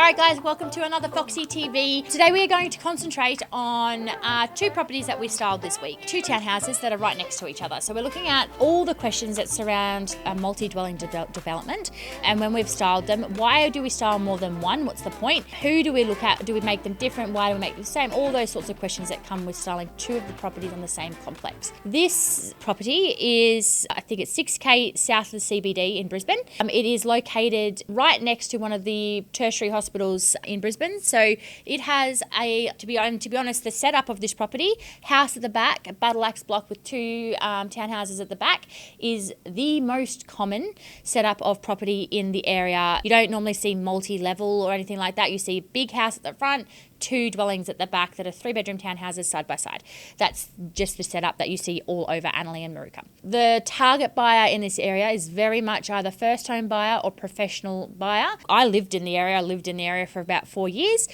Alright guys, welcome to another Foxy TV. Today we are going to concentrate on two properties that we styled this week. Two townhouses that are right next to each other. So we're looking at all the questions that surround a multi-dwelling development, and when we've styled them, why do we style more than one? What's the point? Who do we look at? Do we make them different? Why do we make them the same? All those sorts of questions that come with styling two of the properties on the same complex. This property is, I think it's 6k south of the CBD in Brisbane. It is located right next to one of the tertiary hospitals in Brisbane. So it has to be honest, the setup of this property, house at the back, a battle axe block with two townhouses at the back, is the most common setup of property in the area. You don't normally see multi-level or anything like that. You see a big house at the front, two dwellings at the back that are 3-bedroom townhouses side by side. That's just the setup that you see all over Annerley and Maruka. The target buyer in this area is very much either first home buyer or professional buyer. I lived in the area for about 4 years,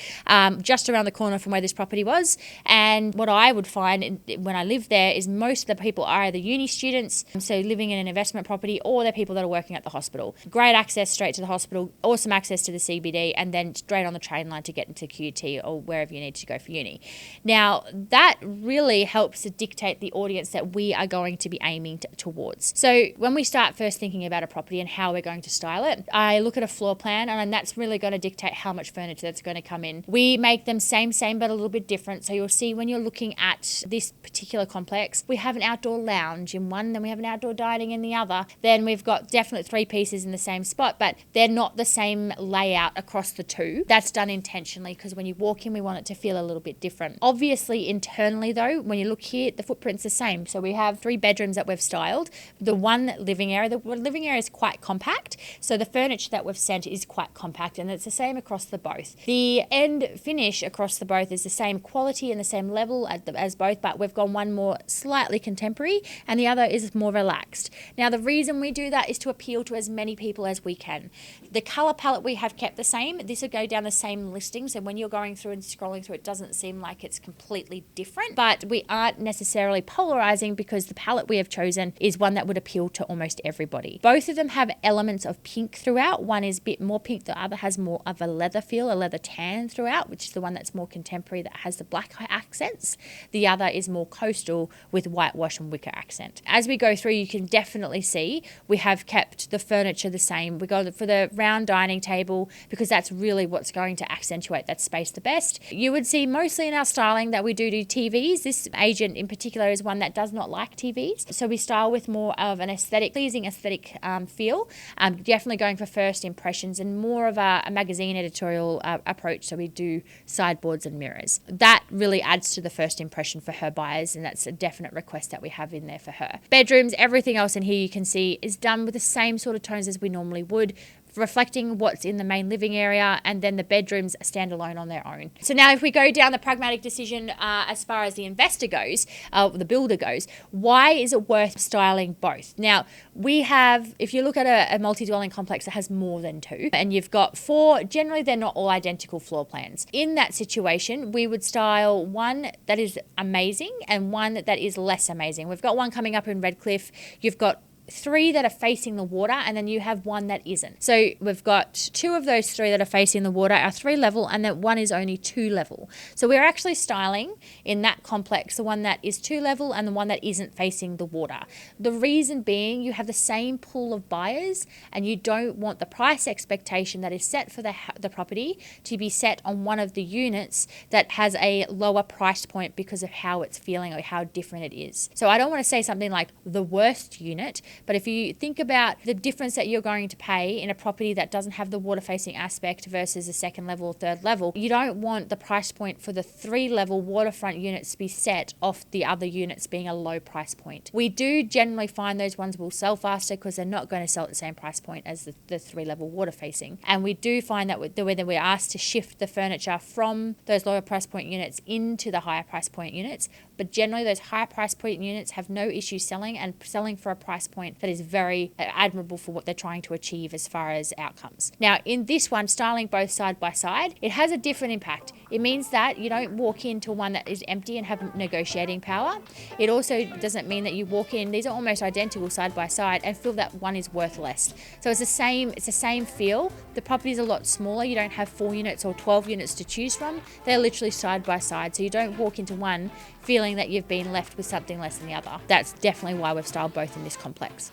just around the corner from where this property was. And what I would find when I lived there is most of the people are either uni students, so living in an investment property, or they're people that are working at the hospital. Great access straight to the hospital, awesome access to the CBD, and then straight on the train line to get into QT or wherever you need to go for uni. Now, that really helps to dictate the audience that we are going to be aiming towards. So when we start first thinking about a property and how we're going to style it, I look at a floor plan, and that's really going to dictate how much furniture that's going to come in. We make them same, but a little bit different. So you'll see when you're looking at this particular complex, we have an outdoor lounge in one, then we have an outdoor dining in the other. Then we've got definitely 3 pieces in the same spot, but they're not the same layout across the two. That's done intentionally because when you walk in, we want it to feel a little bit different. Obviously, internally though, when you look here, the footprint's the same. So we have 3 bedrooms that we've styled. The living area is quite compact. So the furniture that we've sent is quite compact, and it's the same across the both. The end finish across the both is the same quality and the same level as both, but we've gone one more slightly contemporary and the other is more relaxed. Now, the reason we do that is to appeal to as many people as we can. The colour palette we have kept the same. This will go down the same listing, so when you're going through and scrolling through, it doesn't seem like it's completely different, but we aren't necessarily polarizing because the palette we have chosen is one that would appeal to almost everybody. Both of them have elements of pink throughout. One is a bit more pink, the other has more of a leather feel, a leather tan throughout, which is the one that's more contemporary that has the black accents. The other is more coastal with whitewash and wicker accent. As we go through, you can definitely see we have kept the furniture the same. We go for the round dining table because that's really what's going to accentuate that space the best. You would see mostly in our styling that we do TVs. This agent in particular is one that does not like TVs. So we style with more of an pleasing aesthetic feel. Definitely going for first impressions and more of a magazine editorial approach. So we do sideboards and mirrors. That really adds to the first impression for her buyers, and that's a definite request that we have in there for her. Bedrooms, everything else in here you can see is done with the same sort of tones as we normally would, reflecting what's in the main living area, and then the bedrooms stand alone on their own. So now if we go down the pragmatic decision as far as the investor goes, the builder goes, why is it worth styling both? Now, we have, if you look at a multi-dwelling complex that has more than 2, and you've got 4, generally they're not all identical floor plans. In that situation, we would style one that is amazing and one that is less amazing. We've got one coming up in Redcliffe. You've got 3 that are facing the water, and then you have one that isn't. So we've got 2 of those 3 that are facing the water are 3 level, and that one is only 2 level. So we're actually styling in that complex the one that is 2 level and the one that isn't facing the water. The reason being, you have the same pool of buyers, and you don't want the price expectation that is set for the property to be set on one of the units that has a lower price point because of how it's feeling or how different it is. So I don't want to say something like the worst unit, but if you think about the difference that you're going to pay in a property that doesn't have the water-facing aspect versus a second level or third level, you don't want the price point for the 3-level waterfront units to be set off the other units being a low price point. We do generally find those ones will sell faster because they're not going to sell at the same price point as the 3-level water-facing. And we do find that whether we're asked to shift the furniture from those lower price point units into the higher price point units, but generally those higher price point units have no issue selling, and selling for a price point that is very admirable for what they're trying to achieve as far as outcomes. Now, in this one, styling both side by side, it has a different impact. It means that you don't walk into one that is empty and have negotiating power. It also doesn't mean that you walk in, these are almost identical side by side, and feel that one is worth less. So it's the same feel. The property is a lot smaller. You don't have 4 units or 12 units to choose from. They're literally side by side. So you don't walk into one feeling that you've been left with something less than the other. That's definitely why we've styled both in this complex.